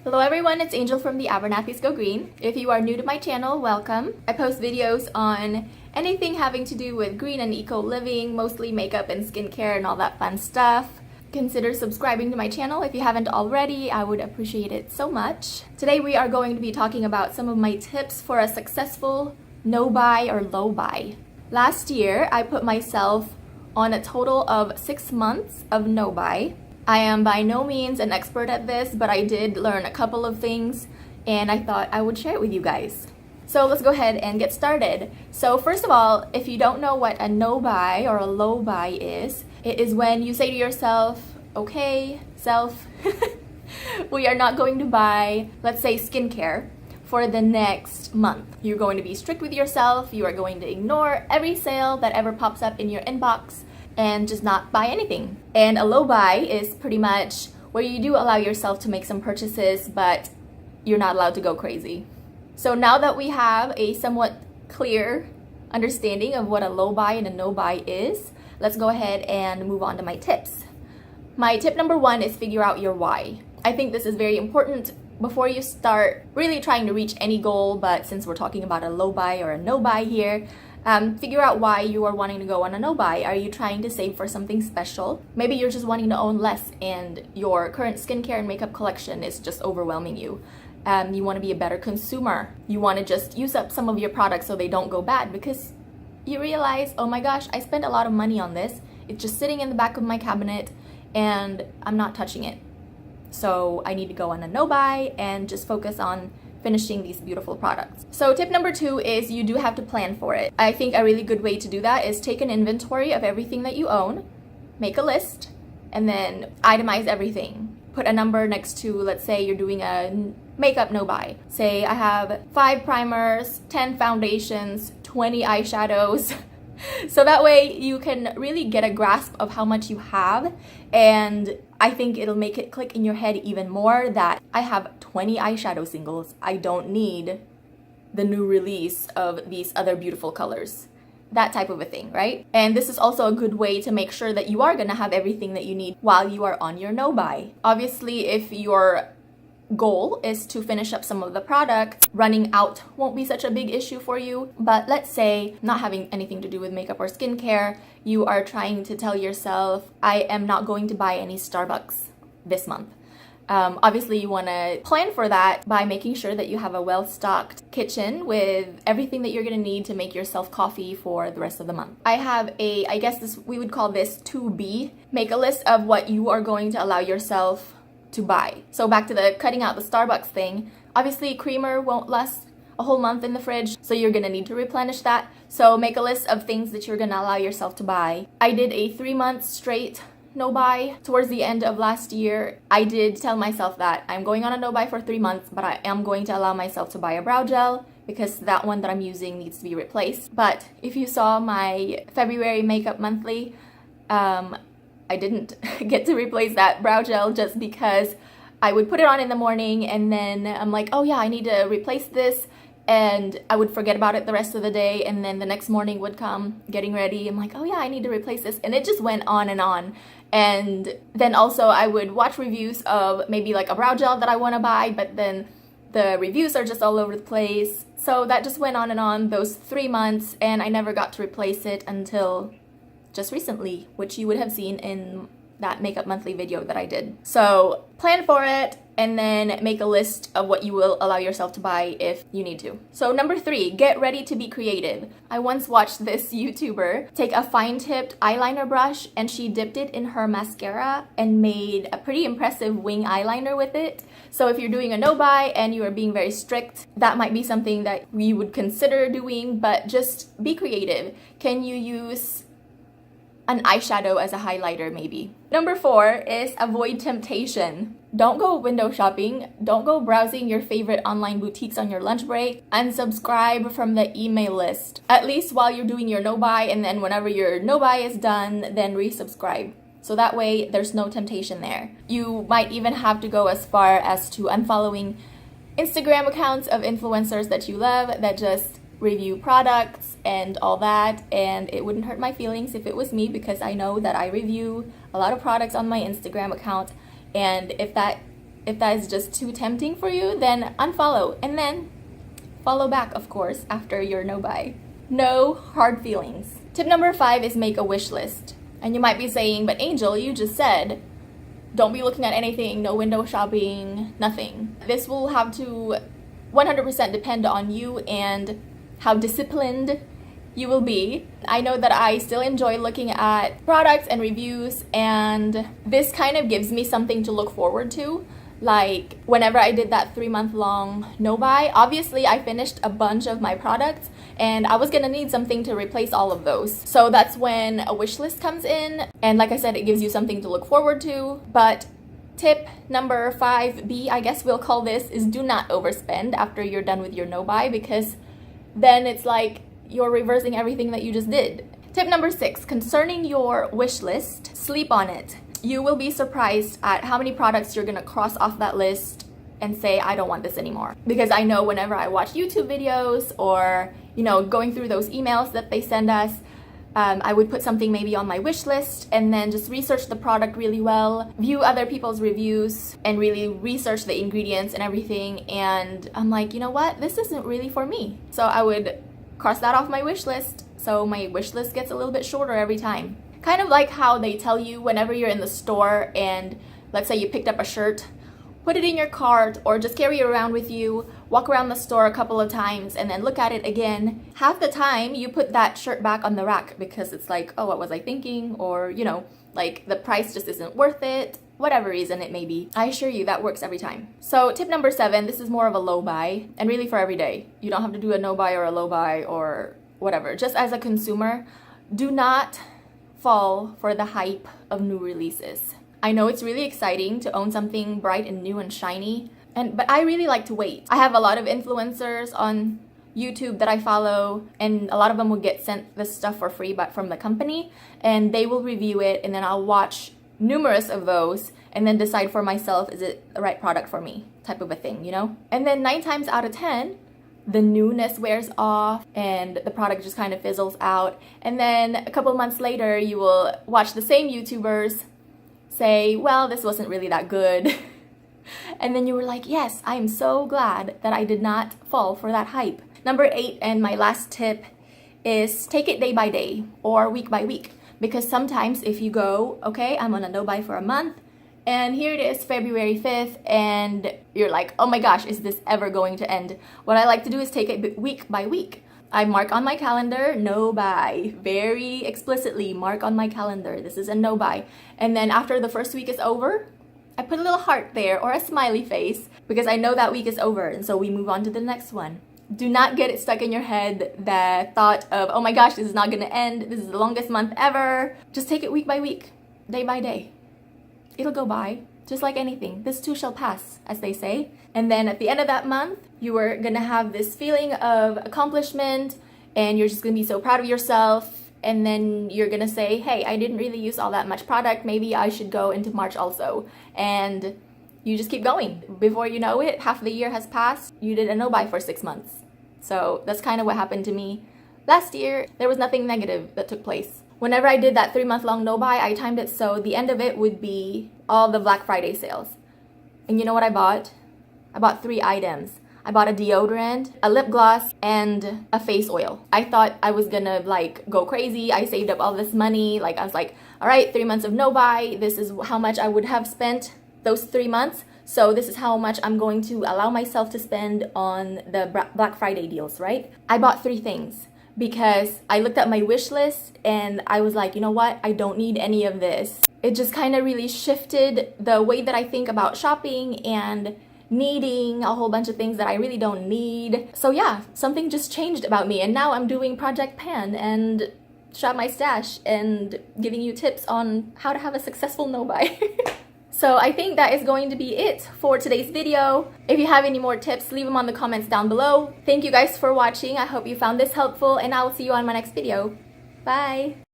Hello everyone, it's Angel from the Abernathy's Go Green. If you are new to my channel, welcome. I post videos on anything having to do with green and eco living, mostly makeup and skincare and all that fun stuff. Consider subscribing to my channel if you haven't already. I would appreciate it so much. Today we are going to be talking about some of my tips for a successful no-buy or low-buy. Last year, I put myself on a total of 6 months of no-buy. I am by no means an expert at this, but I did learn a couple of things and I thought I would share it with you guys. So let's go ahead and get started. So first of all, if you don't know what a no-buy or a low-buy is, it is when you say to yourself, okay, self, we are not going to buy, let's say, skincare for the next month. You're going to be strict with yourself. You are going to ignore every sale that ever pops up in your inbox and just not buy anything. And a low buy is pretty much where you do allow yourself to make some purchases, but you're not allowed to go crazy. So now that we have a somewhat clear understanding of what a low buy and a no buy is, let's go ahead and move on to my tips. My tip number 1 is figure out your why. I think this is very important before you start really trying to reach any goal, but since we're talking about a low buy or a no buy here, figure out why you are wanting to go on a no-buy. Are you trying to save for something special? Maybe you're just wanting to own less and your current skincare and makeup collection is just overwhelming you. You want to be a better consumer. You want to just use up some of your products so they don't go bad because you realize, oh my gosh, I spent a lot of money on this. It's just sitting in the back of my cabinet and I'm not touching it. So I need to go on a no-buy and just focus on finishing these beautiful products. So tip number 2 is you do have to plan for it. I think a really good way to do that is take an inventory of everything that you own, make a list, and then itemize everything. Put a number next to, let's say you're doing a makeup no-buy. Say I have 5 primers, 10 foundations, 20 eyeshadows. So that way you can really get a grasp of how much you have, and I think it'll make it click in your head even more that I have 20 eyeshadow singles. I don't need the new release of these other beautiful colors. That type of a thing, right? And this is also a good way to make sure that you are gonna have everything that you need while you are on your no-buy. Obviously, if your goal is to finish up some of the product, running out won't be such a big issue for you. But let's say, not having anything to do with makeup or skincare, you are trying to tell yourself, I am not going to buy any Starbucks this month. Obviously you want to plan for that by making sure that you have a well-stocked kitchen with everything that you're going to need to make yourself coffee for the rest of the month. I have I guess we would call this 2B. Make a list of what you are going to allow yourself to buy. So back to the cutting out the Starbucks thing, obviously creamer won't last a whole month in the fridge, so you're gonna need to replenish that. So make a list of things that you're gonna allow yourself to buy. I did a 3 month straight no buy towards the end of last year. I did tell myself that I'm going on a no buy for 3 months, but I am going to allow myself to buy a brow gel because that one that I'm using needs to be replaced. But if you saw my February makeup monthly, I didn't get to replace that brow gel just because I would put it on in the morning and then I'm like, oh yeah, I need to replace this, and I would forget about it the rest of the day, and then the next morning would come getting ready, I'm like, oh yeah, I need to replace this, and it just went on. And then also I would watch reviews of maybe like a brow gel that I want to buy, but then the reviews are just all over the place. So that just went on those 3 months, and I never got to replace it until just recently, which you would have seen in that makeup monthly video that I did. So plan for it and then make a list of what you will allow yourself to buy if you need to. So number 3, get ready to be creative. I once watched this YouTuber take a fine-tipped eyeliner brush and she dipped it in her mascara and made a pretty impressive wing eyeliner with it. So if you're doing a no-buy and you are being very strict, that might be something that you would consider doing, but just be creative. Can you use an eyeshadow as a highlighter maybe? Number 4 is avoid temptation. Don't go window shopping. Don't go browsing your favorite online boutiques on your lunch break. Unsubscribe from the email list, at least while you're doing your no-buy, and then whenever your no-buy is done, then resubscribe. So that way there's no temptation there. You might even have to go as far as to unfollowing Instagram accounts of influencers that you love that just review products and all that, and it wouldn't hurt my feelings if it was me because I know that I review a lot of products on my Instagram account, and if that If that is just too tempting for you, then unfollow and then follow back, of course, after your NoBuy. No hard feelings. Tip number 5 is make a wish list. And you might be saying, but Angel, you just said, don't be looking at anything, no window shopping, nothing. This will have to 100% depend on you and how disciplined you will be. I know that I still enjoy looking at products and reviews, and this kind of gives me something to look forward to. Like whenever I did that 3-month-long NoBuy, obviously I finished a bunch of my products and I was gonna need something to replace all of those. So that's when a wish list comes in, and like I said, it gives you something to look forward to. But tip number 5B, I guess we'll call this, is do not overspend after you're done with your NoBuy, because then it's like you're reversing everything that you just did. Tip number 6, concerning your wish list, sleep on it. You will be surprised at how many products you're gonna cross off that list and say, I don't want this anymore. Because I know whenever I watch YouTube videos or, you know, going through those emails that they send us, I would put something maybe on my wish list and then just research the product really well, view other people's reviews, and really research the ingredients and everything. And I'm like, you know what? This isn't really for me. So I would cross that off my wish list. So my wish list gets a little bit shorter every time. Kind of like how they tell you whenever you're in the store and let's say you picked up a shirt, put it in your cart or just carry it around with you, walk around the store a couple of times and then look at it again. Half the time you put that shirt back on the rack because it's like, oh, what was I thinking? Or, you know, like the price just isn't worth it, whatever reason it may be. I assure you that works every time. So tip number 7, this is more of a low buy and really for every day. You don't have to do a no buy or a low buy or whatever. Just as a consumer, do not fall for the hype of new releases. I know it's really exciting to own something bright and new and shiny, but I really like to wait. I have a lot of influencers on YouTube that I follow, and a lot of them will get sent this stuff for free but from the company, and they will review it, and then I'll watch numerous of those and then decide for myself, is it the right product for me, type of a thing, you know? And then 9 times out of 10, the newness wears off and the product just kind of fizzles out. And then a couple months later, you will watch the same YouTubers say, well, this wasn't really that good. And then you were like, yes, I'm so glad that I did not fall for that hype. Number 8, and my last tip, is take it day by day or week by week. Because sometimes if you go, okay, I'm on a no-buy for a month, and here it is, February 5th, and you're like, oh my gosh, is this ever going to end? What I like to do is take it week by week. I mark on my calendar, no buy. Very explicitly mark on my calendar, this is a no buy. And then after the first week is over, I put a little heart there or a smiley face because I know that week is over, and so we move on to the next one. Do not get it stuck in your head, the thought of, oh my gosh, this is not gonna end, this is the longest month ever. Just take it week by week, day by day. It'll go by, just like anything. This too shall pass, as they say. And then at the end of that month, you are gonna have this feeling of accomplishment and you're just gonna be so proud of yourself. And then you're gonna say, hey, I didn't really use all that much product. Maybe I should go into March also. And you just keep going. Before you know it, half the year has passed. You did a no-buy for 6 months. So that's kind of what happened to me. Last year, there was nothing negative that took place. Whenever I did that 3-month-long no-buy, I timed it so the end of it would be all the Black Friday sales. And you know what I bought? I bought 3 items. I bought a deodorant, a lip gloss, and a face oil. I thought I was gonna like go crazy. I saved up all this money. Like I was like, all right, 3 months of no-buy. This is how much I would have spent those 3 months. So this is how much I'm going to allow myself to spend on the Black Friday deals, right? I bought 3 things. Because I looked at my wish list and I was like, you know what? I don't need any of this. It just kind of really shifted the way that I think about shopping and needing a whole bunch of things that I really don't need. So yeah, something just changed about me, and now I'm doing Project Pan and Shop My Stash and giving you tips on how to have a successful no-buy. So I think that is going to be it for today's video. If you have any more tips, leave them on the comments down below. Thank you guys for watching. I hope you found this helpful, and I will see you on my next video. Bye!